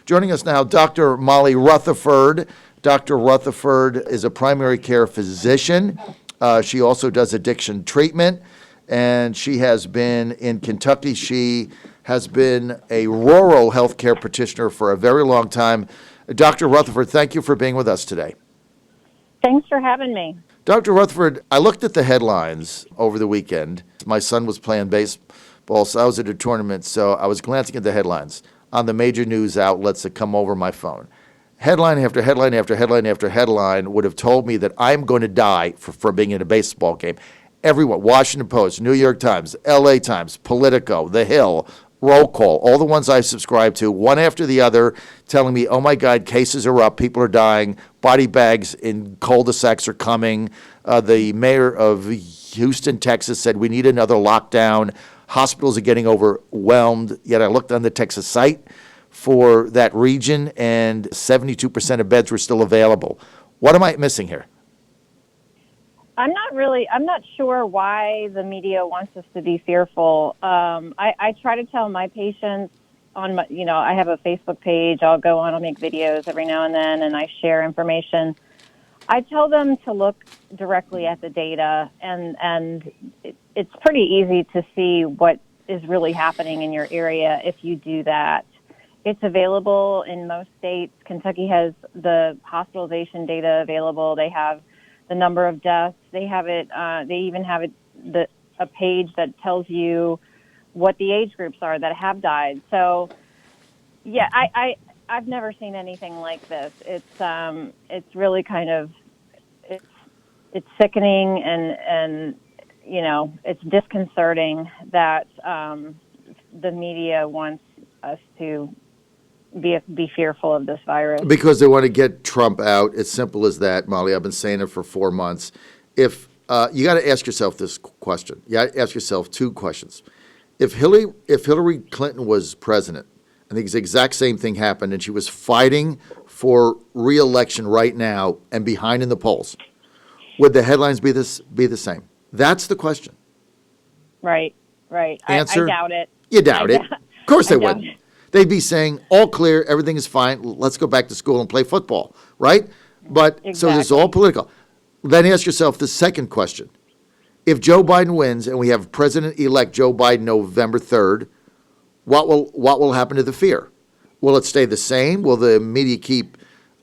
Joining us now, Dr. Molly Rutherford. Dr. Rutherford is a primary care physician. She also does addiction treatment, and she has been in Kentucky. She has been a rural healthcare practitioner for a very long time. Dr. Rutherford, thank you for being with us today. Thanks for having me. Dr. Rutherford, I looked at the headlines over the weekend. My son was playing baseball, so I was at a tournament, so I was glancing at the headlines on the major news outlets that come over my phone. Headline after headline after headline after headline would have told me that I'm going to die for being in a baseball game. Everyone, Washington Post, New York Times, LA Times, Politico, The Hill, Roll Call, all the ones I subscribe to, one after the other, telling me, oh my God, cases are up, people are dying, body bags in cul-de-sacs are coming. The mayor of Houston, Texas said we need another lockdown. Hospitals are getting overwhelmed. Yet I looked on the Texas site for that region, and 72% of beds were still available. What am I missing here? I'm not sure why the media wants us to be fearful. I try to tell my patients on my, I have a Facebook page. I'll go on, I'll make videos every now and then, and I share information. I tell them to look directly at the data, and it's pretty easy to see what is really happening in your area if you do that. It's available in most states. Kentucky has the hospitalization data available. They have the number of deaths. They have it. They even have a page that tells you what the age groups are that have died. So, yeah, I've never seen anything like this. It's really kind of it's sickening and it's disconcerting that the media wants us to be fearful of this virus. Because they want to get Trump out. It's simple as that, Molly. I've been saying it for 4 months. If you got to ask yourself this question. You got to ask yourself two questions. If Hillary Clinton was president, and the exact same thing happened, and she was fighting for re-election right now and behind in the polls, would the headlines be the same? That's the question. Right. Answer? I doubt it. You doubt it. Of course they would. It. They'd be saying, all clear, everything is fine, let's go back to school and play football, right? But exactly. So this is all political. Then ask yourself the second question. If Joe Biden wins and we have President-elect Joe Biden November 3rd, what will happen to the fear? Will it stay the same? Will the media keep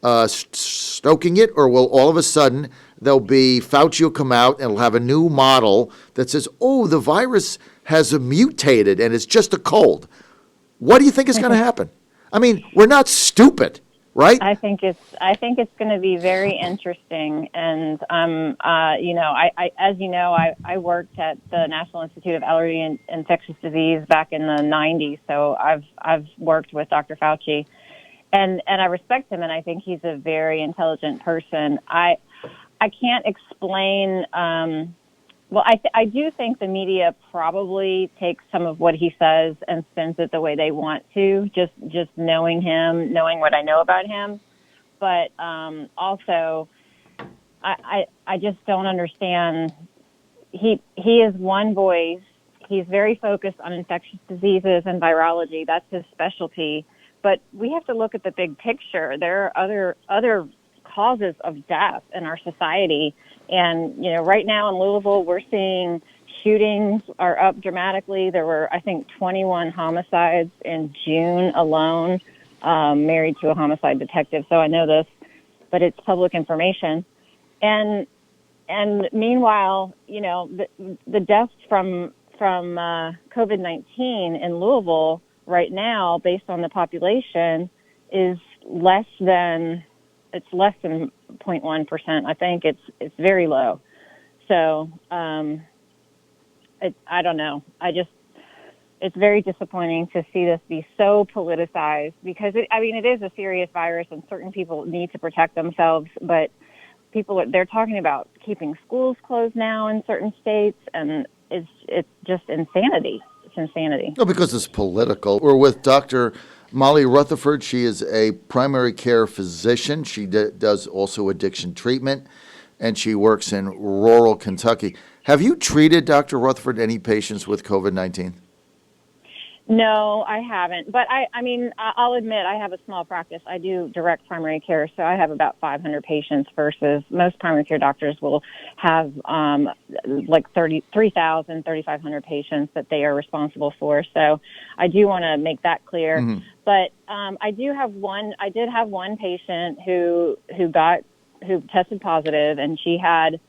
stoking it? Or will all of a sudden there'll be, Fauci will come out and will have a new model that says, oh, the virus has mutated and it's just a cold. What do you think is going to happen? I mean, we're not stupid, right? I think it's going to be very interesting, and I worked at the National Institute of Allergy and Infectious Disease back in the 90s, so I've worked with Dr. Fauci, and I respect him, and I think he's a very intelligent person. I can't explain. Well, I do think the media probably takes some of what he says and spins it the way they want to, just knowing him, knowing what I know about him. But also, I just don't understand. He is one voice. He's very focused on infectious diseases and virology. That's his specialty. But we have to look at the big picture. There are other causes of death in our society. And, right now in Louisville, we're seeing shootings are up dramatically. There were, I think, 21 homicides in June alone, married to a homicide detective. So I know this, but it's public information. And meanwhile, the deaths from COVID-19 in Louisville right now, based on the population, is less than 0.1%. I think it's very low. So I don't know. It's very disappointing to see this be so politicized because it is a serious virus and certain people need to protect themselves. But they're talking about keeping schools closed now in certain states, and it's just insanity. It's insanity. No, because it's political. We're with Dr. Molly Rutherford. She is a primary care physician. She does also addiction treatment, and she works in rural Kentucky. Have you treated, Dr. Rutherford, any patients with COVID-19? No, I haven't. But I mean, I'll admit I have a small practice. I do direct primary care, so I have about 500 patients versus most primary care doctors will have like 3,000, 3,500 patients that they are responsible for. So I do want to make that clear. Mm-hmm. But I did have one patient who tested positive, and she had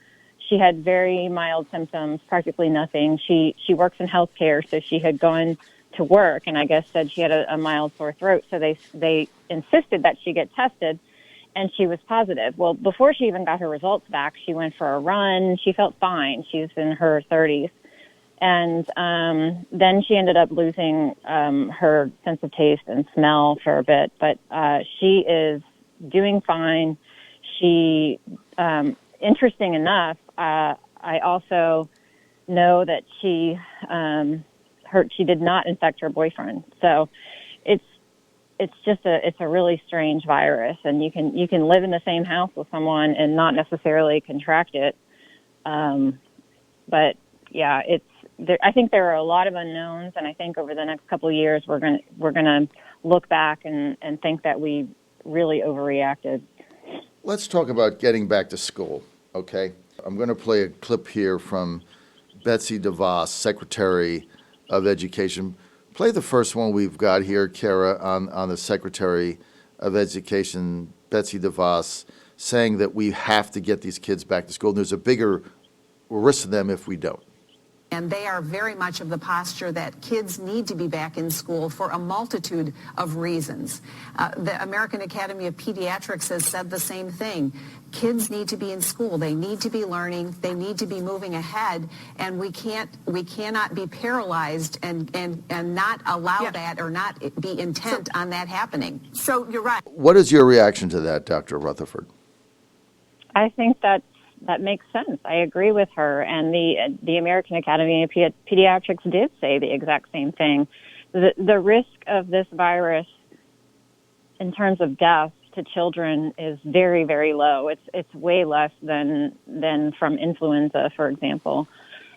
very mild symptoms, practically nothing. She works in healthcare, so she had gone to work and I guess said she had a mild sore throat. So they insisted that she get tested, and she was positive. Well, before she even got her results back, she went for a run. She felt fine. She's in her 30s. And then she ended up losing her sense of taste and smell for a bit. But she is doing fine. She, interesting enough, I also know that she did not infect her boyfriend. So it's a really strange virus, and you can live in the same house with someone and not necessarily contract it. But yeah, I think there are a lot of unknowns, and I think over the next couple of years we're gonna look back and think that we really overreacted. Let's talk about getting back to school, okay? I'm going to play a clip here from Betsy DeVos, Secretary of Education. Play the first one we've got here, Kara, on the Secretary of Education, Betsy DeVos, saying that we have to get these kids back to school. And there's a bigger risk to them if we don't. And they are very much of the posture that kids need to be back in school for a multitude of reasons. The American Academy of Pediatrics has said the same thing. Kids need to be in school. They need to be learning. They need to be moving ahead. And we cannot be paralyzed and not allow that or not be intent on that happening. So you're right. What is your reaction to that, Dr. Rutherford? I think that makes sense. I agree with her. And the American Academy of Pediatrics did say the exact same thing. The risk of this virus in terms of death to children is very, very low. It's way less than from influenza, for example.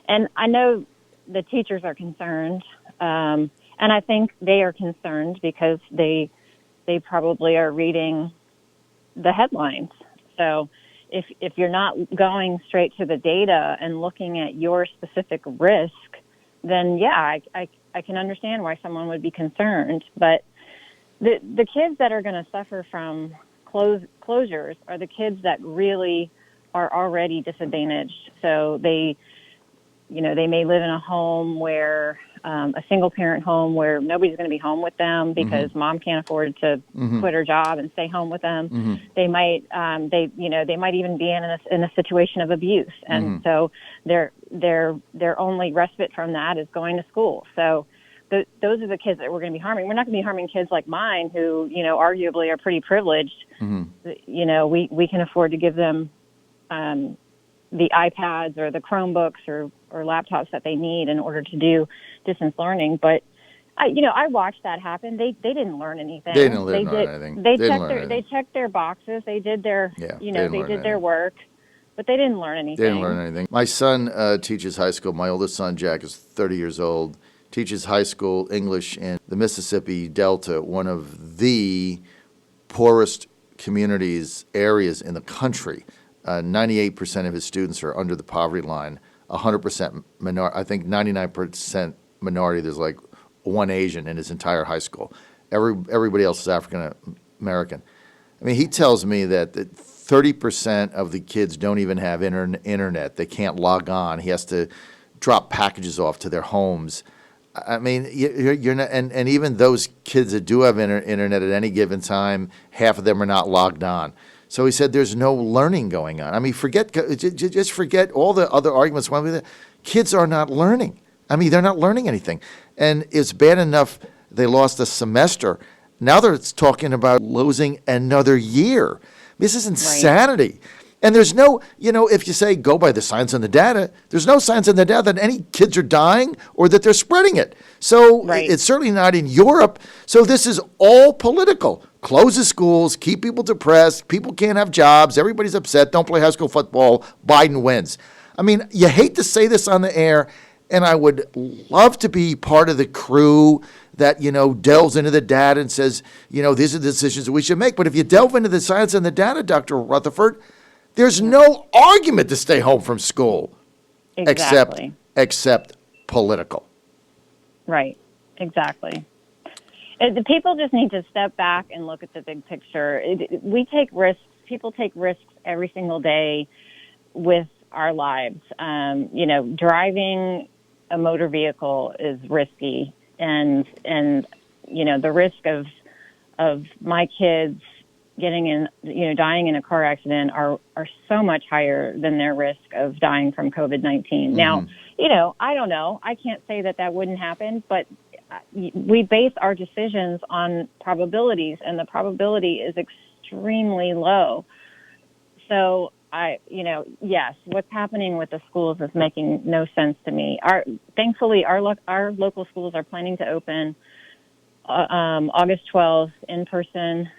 And I know the teachers are concerned, and I think they are concerned because they probably are reading the headlines. So if you're not going straight to the data and looking at your specific risk, then yeah, I can understand why someone would be concerned. But the kids that are going to suffer from closures are the kids that really are already disadvantaged. So they may live in a home where a single parent home where nobody's going to be home with them because mom can't afford to quit her job and stay home with them. They might they might even be in a situation of abuse, and so their only respite from that is going to school. So those are the kids that we're going to be harming. We're not going to be harming kids like mine who arguably are pretty privileged. We can afford to give them the iPads or the Chromebooks or laptops that they need in order to do distance learning. But I watched that happen. They didn't learn anything. They didn't learn anything. They checked their boxes. They did their their work, but they didn't learn anything. They didn't learn anything. My son teaches high school. My oldest son, Jack, is 30 years old. Teaches high school English in the Mississippi Delta, one of the poorest areas in the country. 98% of his students are under the poverty line, 100% minority. I think 99% minority. There's like one Asian in his entire high school. Everybody else is African American. I mean, he tells me that 30% of the kids don't even have internet. They can't log on. He has to drop packages off to their homes. I mean, you're not, and even those kids that do have internet at any given time, half of them are not logged on. So he said there's no learning going on. I mean, just forget all the other arguments. Kids are not learning. I mean, they're not learning anything. And it's bad enough they lost a semester. Now they're talking about losing another year. This is insanity. Right. And there's no, if you say go by the science and the data, there's no science in the data that any kids are dying or that they're spreading it. So It's certainly not in Europe. So this is all political. Close the schools, keep people depressed, people can't have jobs, everybody's upset, don't play high school football, Biden wins. I mean, you hate to say this on the air, and I would love to be part of the crew that, delves into the data and says, these are the decisions that we should make. But if you delve into the science and the data, Dr. Rutherford, there's no argument to stay home from school. Exactly. Except political. Right. Exactly. The people just need to step back and look at the big picture. We take risks. People take risks every single day with our lives. Driving a motor vehicle is risky, and the risk of my kids getting in, dying in a car accident are so much higher than their risk of dying from COVID-19. Mm-hmm. Now, I don't know. I can't say that wouldn't happen, but we base our decisions on probabilities, and the probability is extremely low. So yes, what's happening with the schools is making no sense to me. Thankfully, our local schools are planning to open August 12th in person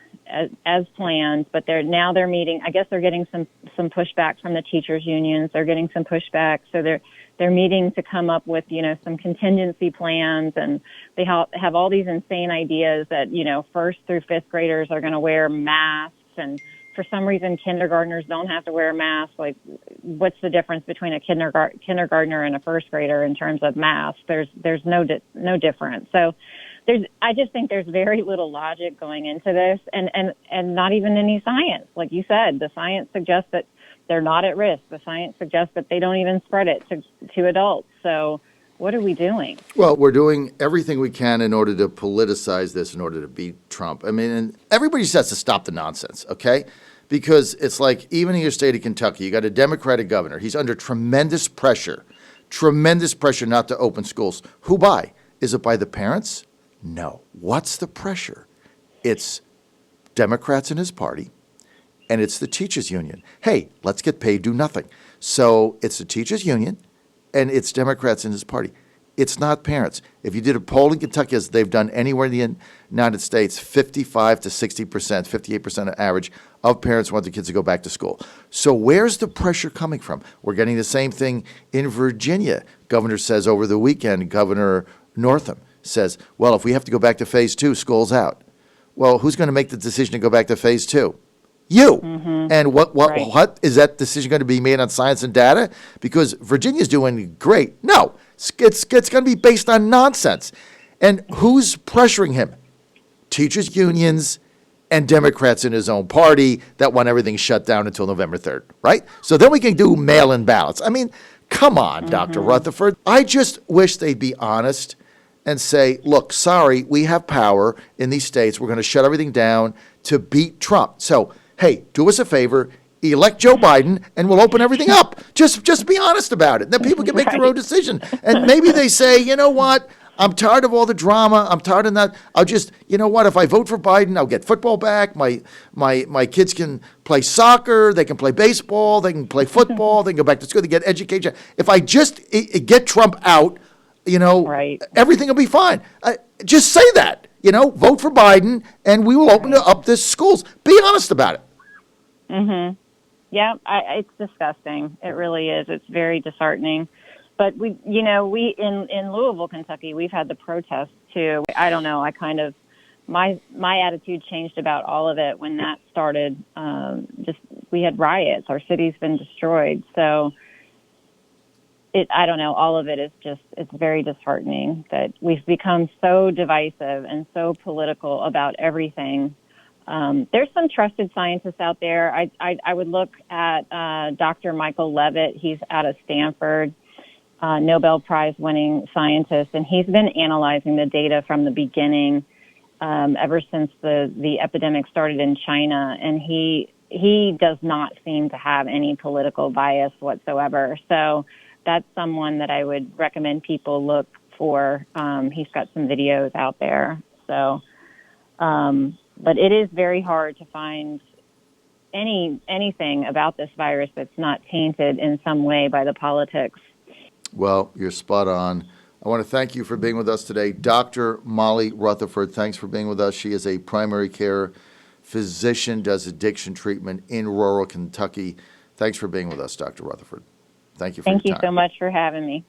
as planned, but they're meeting. I guess they're getting some pushback from the teachers' unions. They're getting some pushback, so they're meeting to come up with some contingency plans, and they have all these insane ideas that first through fifth graders are going to wear masks, and for some reason kindergartners don't have to wear masks. Like, what's the difference between a kindergartner and a first grader in terms of masks? There's no difference. So I just think there's very little logic going into this, and not even any science. Like you said, the science suggests that they're not at risk. The science suggests that they don't even spread it to adults. So what are we doing? Well, we're doing everything we can in order to politicize this, in order to beat Trump. I mean, and everybody just has to stop the nonsense, okay? Because it's like, even in your state of Kentucky, you got a Democratic governor. He's under tremendous pressure not to open schools. Who by? Is it by the parents? No. What's the pressure? It's Democrats in his party, and it's the teachers union. Hey, let's get paid, do nothing. So it's the teachers union, and it's Democrats in his party. It's not parents. If you did a poll in Kentucky, as they've done anywhere in the United States, 55 to 60%, 58% average of parents want their kids to go back to school. So where's the pressure coming from? We're getting the same thing in Virginia. Governor says over the weekend, Governor Northam says, well, if we have to go back to phase 2, school's out. Well, who's going to make the decision to go back to phase 2? You. Mm-hmm. And what is that decision going to be made on science and data? Because Virginia's doing great. No, it's going to be based on nonsense. And who's pressuring him? Teachers unions and Democrats in his own party that want everything shut down until November 3rd, right? So then we can do mail-in ballots. I mean, come on, mm-hmm. Dr. Rutherford. I just wish they'd be honest and say, look, sorry, we have power in these states. We're going to shut everything down to beat Trump. So, hey, do us a favor, elect Joe Biden, and we'll open everything up. Just be honest about it. Then people can make their own decision. And maybe they say, you know what, I'm tired of all the drama. I'm tired of that. I'll just, you know what, if I vote for Biden, I'll get football back. My kids can play soccer. They can play baseball. They can play football. They can go back to school. They get education. If I just get Trump out, right, everything will be fine. Just say that, vote for Biden, and we will open up the schools. Be honest about it. Mm-hmm. Yeah, it's disgusting. It really is. It's very disheartening. But we in Louisville, Kentucky, we've had the protests too. I don't know. I kind of, my attitude changed about all of it when that started. We had riots. Our city's been destroyed. So I don't know. All of it is it's very disheartening that we've become so divisive and so political about everything. There's some trusted scientists out there. I would look at Dr. Michael Levitt. He's out of Stanford, Nobel Prize winning scientist, and he's been analyzing the data from the beginning, ever since the epidemic started in China, and he does not seem to have any political bias whatsoever. So that's someone that I would recommend people look for. He's got some videos out there. So, but it is very hard to find anything about this virus that's not tainted in some way by the politics. Well, you're spot on. I want to thank you for being with us today. Dr. Molly Rutherford, thanks for being with us. She is a primary care physician, does addiction treatment in rural Kentucky. Thanks for being with us, Dr. Rutherford. Thank you for your time. Thank you so much for having me.